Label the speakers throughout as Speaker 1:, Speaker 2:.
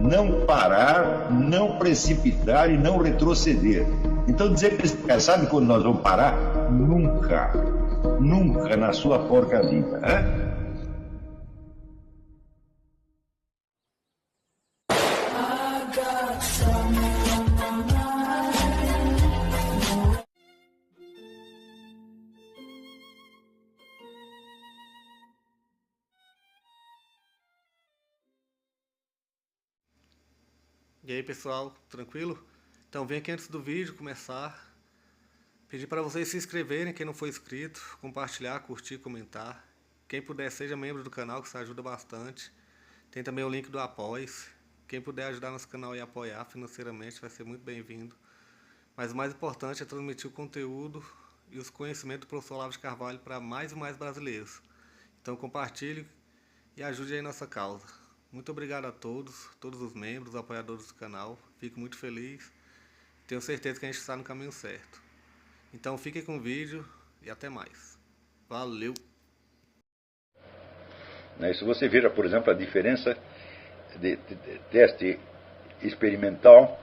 Speaker 1: não parar, não precipitar e não retroceder. Então dizer para esse cara, sabe quando nós vamos parar? Nunca. Nunca na sua porca vida. Né?
Speaker 2: E aí pessoal, tranquilo? Então vem aqui antes do vídeo começar, pedir para vocês se inscreverem, quem não for inscrito, compartilhar, curtir, comentar. Quem puder seja membro do canal, que isso ajuda bastante. Tem também o link do Apoia-se. Quem puder ajudar nosso canal e apoiar financeiramente vai ser muito bem-vindo. Mas o mais importante é transmitir o conteúdo e os conhecimentos do professor Olavo de Carvalho para mais e mais brasileiros. Então compartilhe e ajude aí nossa causa. Muito obrigado a todos os membros, apoiadores do canal. Fico muito feliz. Tenho certeza que a gente está no caminho certo. Então fiquem com o vídeo e até mais. Valeu!
Speaker 3: Se você veja, por exemplo, a diferença de teste experimental,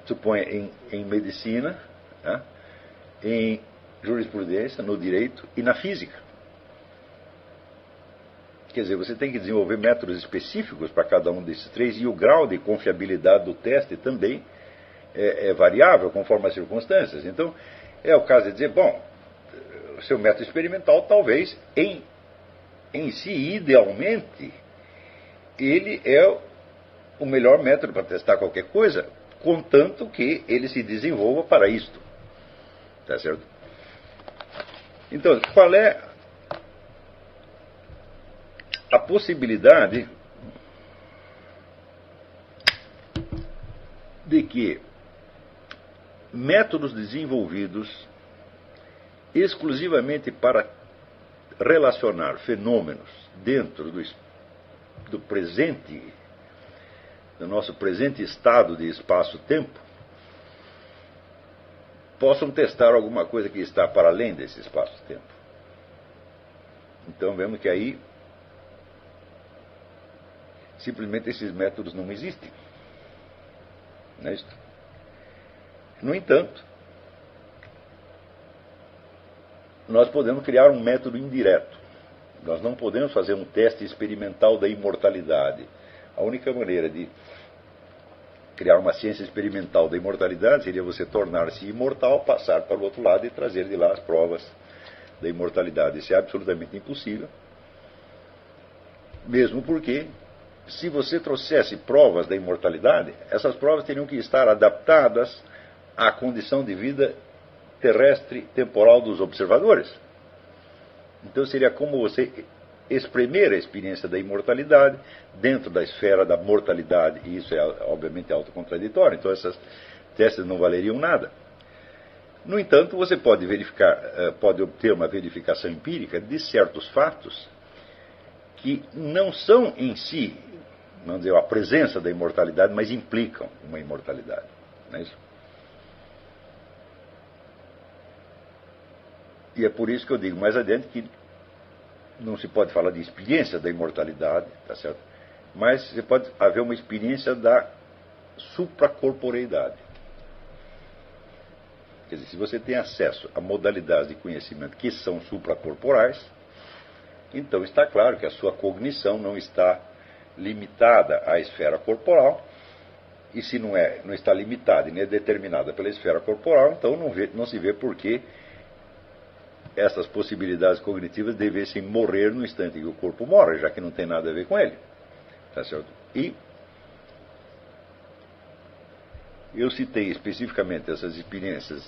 Speaker 3: suponha em medicina, em jurisprudência, no direito e na física. Quer dizer, você tem que desenvolver métodos específicos para cada um desses três, e o grau de confiabilidade do teste também é variável conforme as circunstâncias. Então, é o caso de dizer, bom, o seu método experimental talvez em si, idealmente, ele é o melhor método para testar qualquer coisa, contanto que ele se desenvolva para isto. Tá certo? Então, qual é a possibilidade de que métodos desenvolvidos exclusivamente para relacionar fenômenos dentro do presente, do nosso presente estado de espaço-tempo, possam testar alguma coisa que está para além desse espaço-tempo. Então vemos que aí simplesmente esses métodos não existem. Não é isso? No entanto, nós podemos criar um método indireto. Nós não podemos fazer um teste experimental da imortalidade. A única maneira de criar uma ciência experimental da imortalidade seria você tornar-se imortal, passar para o outro lado e trazer de lá as provas da imortalidade. Isso é absolutamente impossível. Mesmo porque, se você trouxesse provas da imortalidade, essas provas teriam que estar adaptadas à condição de vida terrestre temporal dos observadores. Então seria como você espremer a experiência da imortalidade dentro da esfera da mortalidade, e isso é obviamente autocontraditório. Então essas testes não valeriam nada. No entanto, você pode obter uma verificação empírica de certos fatos que não são em si, não dizer, a presença da imortalidade, mas implicam uma imortalidade. Não é isso? E é por isso que eu digo mais adiante que não se pode falar de experiência da imortalidade, tá certo? Mas você pode haver uma experiência da supracorporeidade. Quer dizer, se você tem acesso a modalidades de conhecimento que são supracorporais, então está claro que a sua cognição não está limitada à esfera corporal, e se não está limitada e nem é determinada pela esfera corporal, então não se vê por que essas possibilidades cognitivas devessem morrer no instante que o corpo morre, já que não tem nada a ver com ele. Tá certo? E eu citei especificamente essas experiências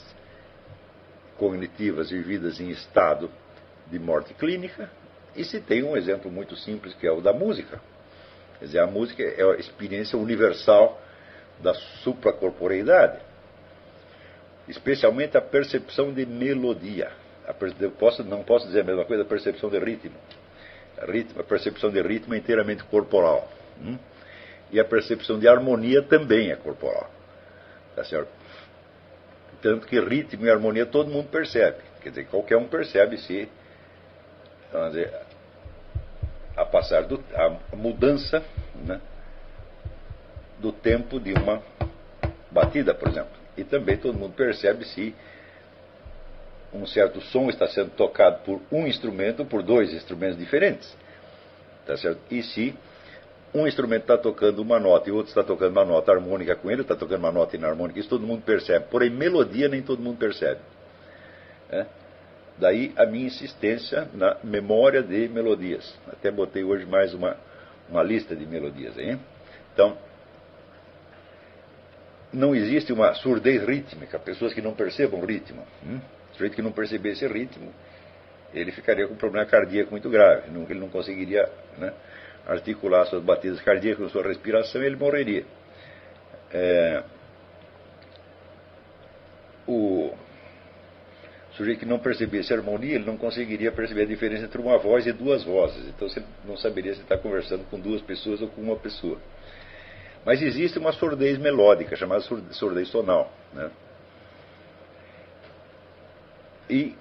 Speaker 3: cognitivas vividas em estado de morte clínica, e citei um exemplo muito simples, que é o da música. Quer dizer, a música é a experiência universal da supracorporeidade, especialmente a percepção de melodia. Não posso dizer a mesma coisa da percepção de ritmo. A percepção de ritmo é inteiramente corporal. E a percepção de harmonia também é corporal. Tá certo? Tanto que ritmo e harmonia todo mundo percebe. Quer dizer, qualquer um percebe se, vamos dizer, a mudança né, do tempo de uma batida, por exemplo. E também todo mundo percebe se um certo som está sendo tocado por um instrumento ou por dois instrumentos diferentes. Tá certo? E se um instrumento está tocando uma nota e o outro está tocando uma nota harmônica com ele, está tocando uma nota inarmônica, isso todo mundo percebe. Porém, melodia nem todo mundo percebe. Daí a minha insistência na memória de melodias. Até botei hoje mais uma lista de melodias. Hein? Então, não existe uma surdez rítmica, pessoas que não percebam ritmo. O sujeito que não percebesse ritmo, ele ficaria com um problema cardíaco muito grave. Ele não conseguiria, né, articular suas batidas cardíacas com sua respiração e ele morreria. O sujeito que não percebesse harmonia, ele não conseguiria perceber a diferença entre uma voz e duas vozes. Então você não saberia se está conversando com duas pessoas ou com uma pessoa. Mas existe uma surdez melódica, chamada surdez tonal, né? E,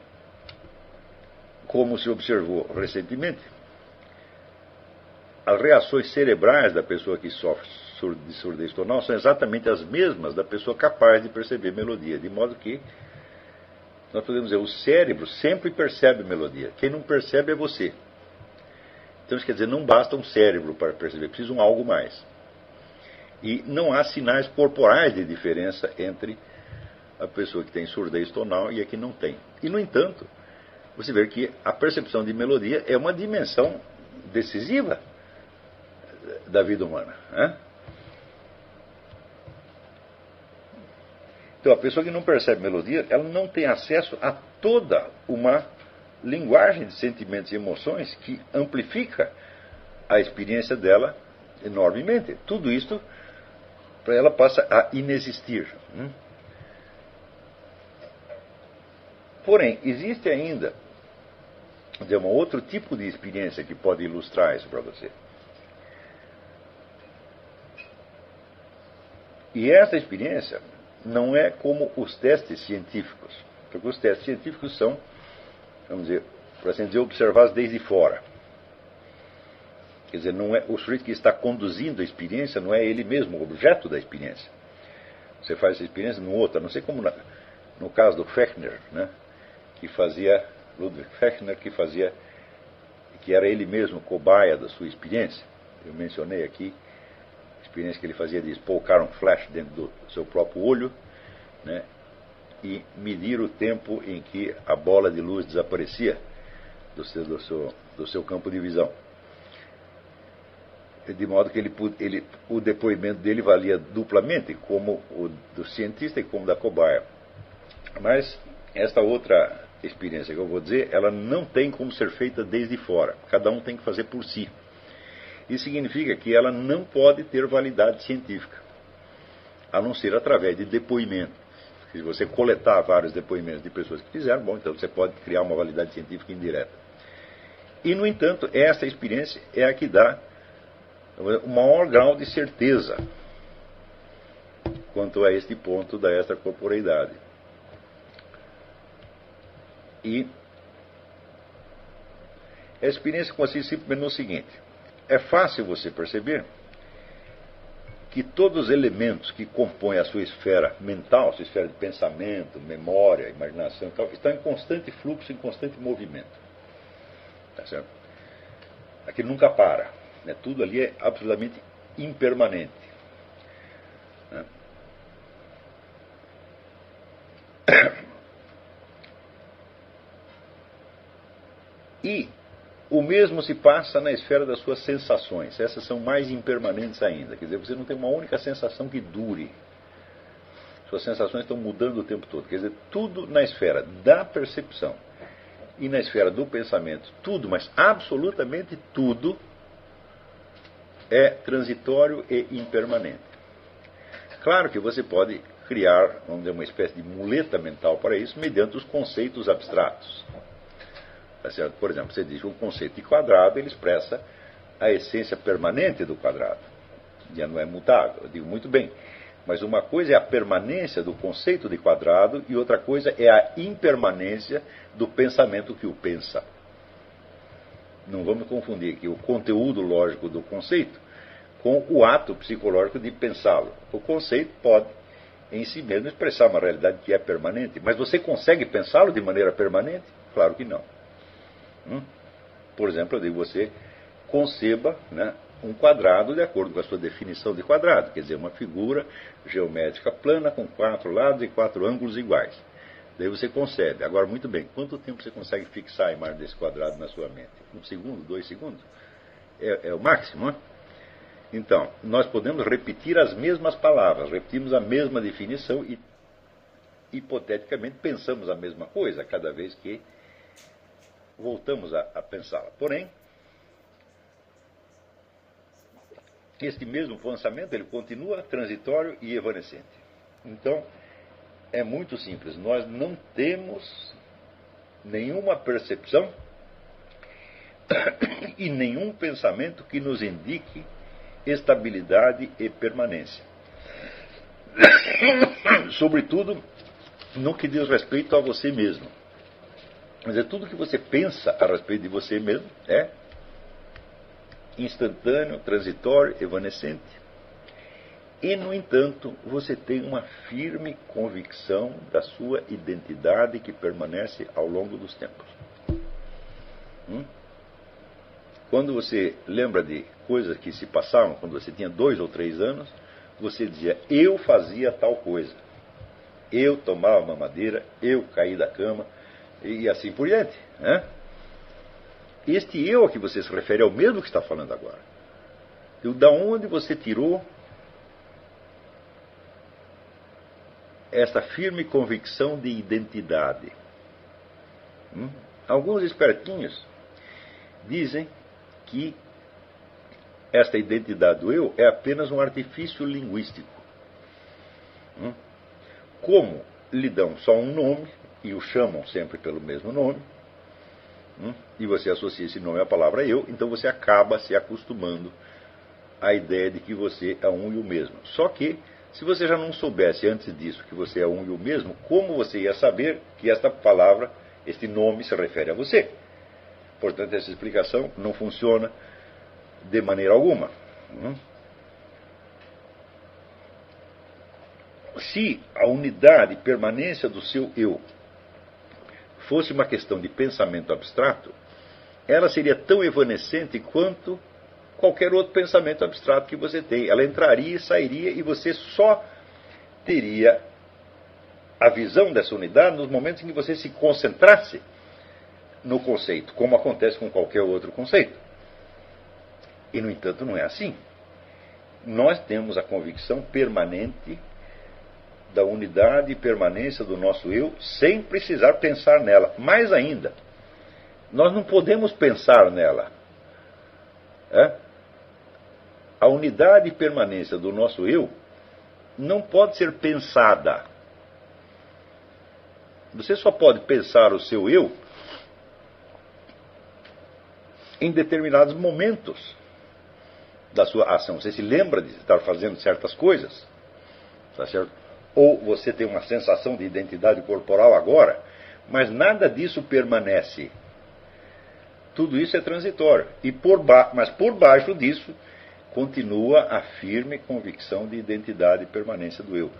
Speaker 3: como se observou recentemente, as reações cerebrais da pessoa que sofre de surdez tonal são exatamente as mesmas da pessoa capaz de perceber melodia, de modo que nós podemos dizer, o cérebro sempre percebe melodia. Quem não percebe é você. Então isso quer dizer, não basta um cérebro para perceber, precisa um algo mais. E não há sinais corporais de diferença entre a pessoa que tem surdez tonal e a que não tem. E, no entanto, você vê que a percepção de melodia é uma dimensão decisiva da vida humana. Né? Então, a pessoa que não percebe melodia, ela não tem acesso a toda uma linguagem de sentimentos e emoções que amplifica a experiência dela enormemente. Tudo isto, para ela, passa a inexistir. Porém, existe ainda um outro tipo de experiência que pode ilustrar isso para você. E essa experiência não é como os testes científicos. Porque os testes científicos são, vamos dizer, por assim dizer, observados desde fora. Quer dizer, não é, o sujeito que está conduzindo a experiência não é ele mesmo o objeto da experiência. Você faz essa experiência no outro, não sei como no caso do Fechner, né, Ludwig Fechner, que era ele mesmo cobaia da sua experiência. Eu mencionei aqui a experiência que ele fazia de espocar um flash dentro do seu próprio olho, né, e medir o tempo em que a bola de luz desaparecia do seu campo de visão. De modo que o depoimento dele valia duplamente, como o do cientista e como da cobaia. Mas esta outra experiência que eu vou dizer, ela não tem como ser feita desde fora. Cada um tem que fazer por si. Isso significa que ela não pode ter validade científica, a não ser através de depoimento. Se você coletar vários depoimentos de pessoas que fizeram, bom, então você pode criar uma validade científica indireta. E, no entanto, essa experiência é a que dá o maior grau de certeza quanto a este ponto da extracorporeidade. E a experiência consiste simplesmente no seguinte: é fácil você perceber que todos os elementos que compõem a sua esfera mental, sua esfera de pensamento, memória, imaginação e tal, estão em constante fluxo, em constante movimento. Tá certo? Aquilo nunca para. Né? Tudo ali é absolutamente impermanente. Né? E o mesmo se passa na esfera das suas sensações. Essas são mais impermanentes ainda. Quer dizer, você não tem uma única sensação que dure. Suas sensações estão mudando o tempo todo. Quer dizer, tudo na esfera da percepção e na esfera do pensamento, tudo, mas absolutamente tudo, é transitório e impermanente. Claro que você pode criar, vamos dizer, uma espécie de muleta mental para isso, mediante os conceitos abstratos. Tá certo? Por exemplo, você diz que o conceito de quadrado, ele expressa a essência permanente do quadrado. Já não é mutável. Eu digo, muito bem. Mas uma coisa é a permanência do conceito de quadrado e outra coisa é a impermanência do pensamento que o pensa. Não vamos confundir aqui o conteúdo lógico do conceito com o ato psicológico de pensá-lo. O conceito pode, em si mesmo, expressar uma realidade que é permanente, mas você consegue pensá-lo de maneira permanente? Claro que não. Por exemplo, eu digo, você conceba, né, um quadrado de acordo com a sua definição de quadrado, quer dizer, uma figura geométrica plana com 4 lados e 4 ângulos iguais. Daí você concebe. Agora, muito bem, quanto tempo você consegue fixar a imagem desse quadrado na sua mente? 1 segundo, 2 segundos? É o máximo, né? Então, nós podemos repetir as mesmas palavras, repetimos a mesma definição e, hipoteticamente, pensamos a mesma coisa cada vez que voltamos a pensá-la. Porém, este mesmo pensamento ele continua transitório e evanescente. Então, é muito simples. Nós não temos nenhuma percepção e nenhum pensamento que nos indique estabilidade e permanência. Sobretudo no que diz respeito a você mesmo. Mas é tudo que você pensa a respeito de você mesmo é instantâneo, transitório, evanescente. E, no entanto, você tem uma firme convicção da sua identidade que permanece ao longo dos tempos. Quando você lembra de coisas que se passaram quando você tinha 2 ou 3 anos, você dizia, eu fazia tal coisa. Eu tomava mamadeira, eu caí da cama, e assim por diante. Né? Este eu a que você se refere é o mesmo que está falando agora. E da onde você tirou esta firme convicção de identidade? Alguns espertinhos dizem que esta identidade do eu é apenas um artifício linguístico. Como lhe dão só um nome, e o chamam sempre pelo mesmo nome, e você associa esse nome à palavra eu, então você acaba se acostumando à ideia de que você é um e o mesmo. Só que, se você já não soubesse antes disso que você é um e o mesmo, como você ia saber que esta palavra, este nome se refere a você? Portanto, essa explicação não funciona de maneira alguma. Se a unidade e permanência do seu eu fosse uma questão de pensamento abstrato, ela seria tão evanescente quanto qualquer outro pensamento abstrato que você tem. Ela entraria e sairia e você só teria a visão dessa unidade nos momentos em que você se concentrasse no conceito, como acontece com qualquer outro conceito. E, no entanto, não é assim. Nós temos a convicção permanente da unidade e permanência do nosso eu, sem precisar pensar nela. Mais ainda, nós não podemos pensar nela. A unidade e permanência do nosso eu não pode ser pensada. Você só pode pensar o seu eu em determinados momentos da sua ação. Você se lembra de estar fazendo certas coisas, tá certo? Ou você tem uma sensação de identidade corporal agora, mas nada disso permanece. Tudo isso é transitório. Mas por baixo disso continua a firme convicção de identidade e permanência do eu.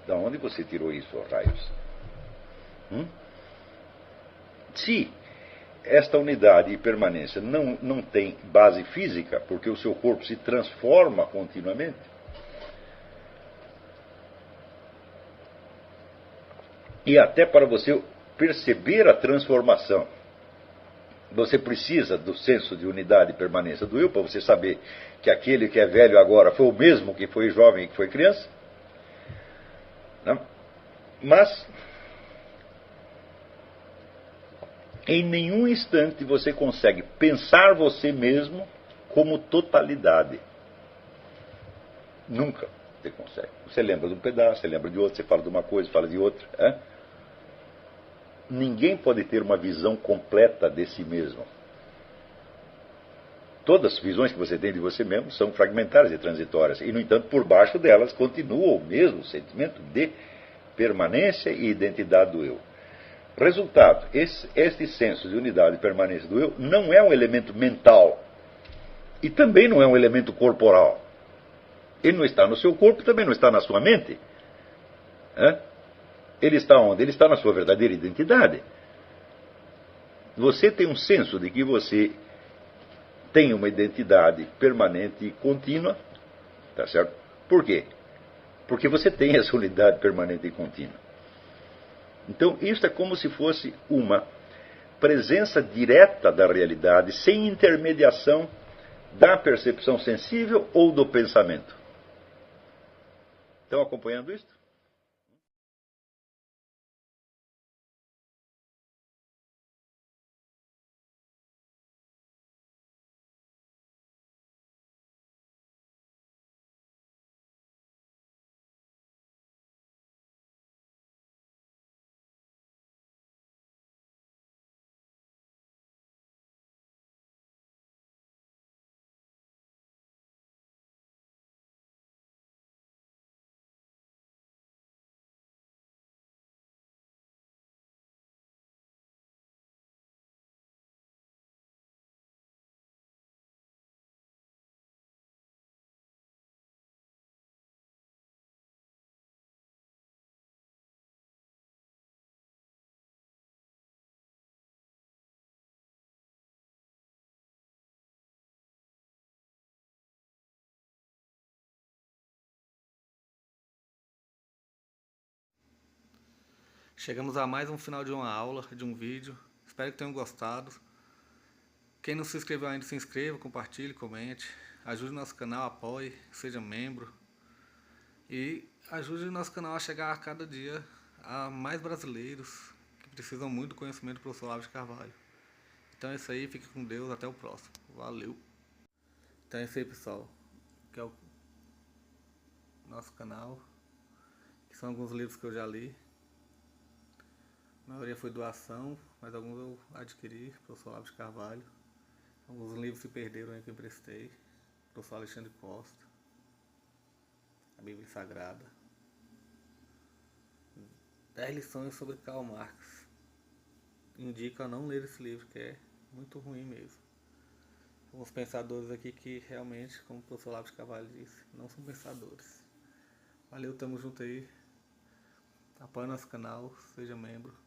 Speaker 3: Da onde você tirou isso, raios? Se esta unidade e permanência não tem base física, porque o seu corpo se transforma continuamente, e até para você perceber a transformação, você precisa do senso de unidade e permanência do eu, para você saber que aquele que é velho agora foi o mesmo que foi jovem e que foi criança. Não? Mas em nenhum instante você consegue pensar você mesmo como totalidade. Nunca você consegue. Você lembra de um pedaço, você lembra de outro, você fala de uma coisa, fala de outra. Ninguém pode ter uma visão completa de si mesmo. Todas as visões que você tem de você mesmo são fragmentárias e transitórias. E, no entanto, por baixo delas continua o mesmo sentimento de permanência e identidade do eu. Resultado, este senso de unidade e permanência do eu não é um elemento mental. E também não é um elemento corporal. Ele não está no seu corpo, também não está na sua mente. Ele está onde? Ele está na sua verdadeira identidade. Você tem um senso de que você tem uma identidade permanente e contínua, tá certo? Por quê? Porque você tem essa unidade permanente e contínua. Então, isso é como se fosse uma presença direta da realidade, sem intermediação da percepção sensível ou do pensamento. Estão acompanhando isso?
Speaker 2: Chegamos a mais um final de uma aula, de um vídeo. Espero que tenham gostado. Quem não se inscreveu ainda, se inscreva, compartilhe, comente. Ajude o nosso canal, apoie, seja membro. E ajude o nosso canal a chegar a cada dia a mais brasileiros que precisam muito do conhecimento do professor Olavo de Carvalho. Então é isso aí, fique com Deus, até o próximo. Valeu! Então é isso aí, pessoal. Que é o nosso canal. Que são alguns livros que eu já li. A maioria foi doação, mas alguns eu adquiri, professor Olavo de Carvalho. Alguns livros se perderam aí que eu emprestei. Professor Alexandre Costa. A Bíblia Sagrada. 10 lições sobre Karl Marx. Indico a não ler esse livro, que é muito ruim mesmo. Alguns pensadores aqui que realmente, como o professor Olavo de Carvalho disse, não são pensadores. Valeu, tamo junto aí. Apoie nosso canal, seja membro.